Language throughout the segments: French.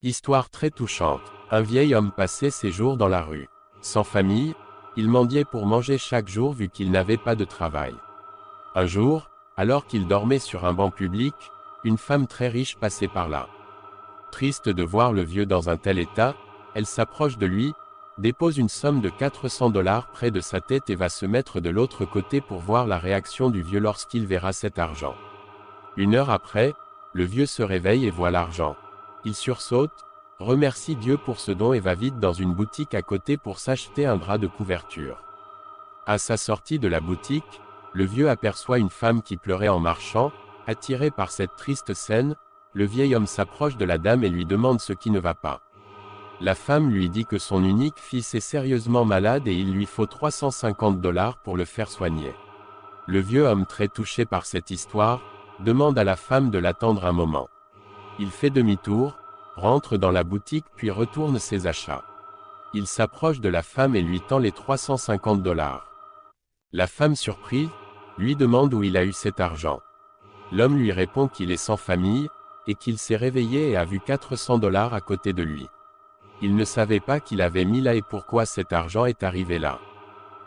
Histoire très touchante. Un vieil homme passait ses jours dans la rue. Sans famille, il mendiait pour manger chaque jour vu qu'il n'avait pas de travail. Un jour, alors qu'il dormait sur un banc public, une femme très riche passait par là. Triste de voir le vieux dans un tel état, elle s'approche de lui, dépose une somme de $400 près de sa tête et va se mettre de l'autre côté pour voir la réaction du vieux lorsqu'il verra cet argent. 1 heure après, le vieux se réveille et voit l'argent. Il sursaute, remercie Dieu pour ce don et va vite dans une boutique à côté pour s'acheter un drap de couverture. À sa sortie de la boutique, le vieux aperçoit une femme qui pleurait en marchant. Attiré par cette triste scène, le vieil homme s'approche de la dame et lui demande ce qui ne va pas. La femme lui dit que son unique fils est sérieusement malade et il lui faut $350 pour le faire soigner. Le vieux homme, très touché par cette histoire, demande à la femme de l'attendre un moment. Il fait demi-tour, rentre dans la boutique puis retourne ses achats. Il s'approche de la femme et lui tend les $350. La femme, surprise, lui demande où il a eu cet argent. L'homme lui répond qu'il est sans famille, et qu'il s'est réveillé et a vu $400 à côté de lui. Il ne savait pas qu'il avait mis là et pourquoi cet argent est arrivé là.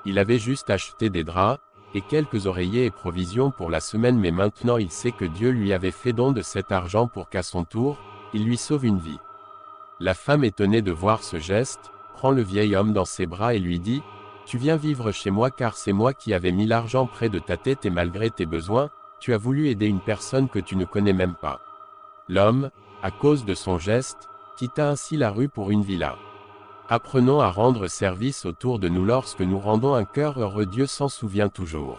Il avait juste acheté des draps, et quelques oreillers et provisions pour la semaine, mais maintenant il sait que Dieu lui avait fait don de cet argent pour qu'à son tour, il lui sauve une vie. La femme, étonnée de voir ce geste, prend le vieil homme dans ses bras et lui dit : « Tu viens vivre chez moi car c'est moi qui avais mis l'argent près de ta tête et malgré tes besoins, tu as voulu aider une personne que tu ne connais même pas. » L'homme, à cause de son geste, quitta ainsi la rue pour une villa. Apprenons à rendre service autour de nous lorsque nous rendons un cœur heureux. Dieu s'en souvient toujours.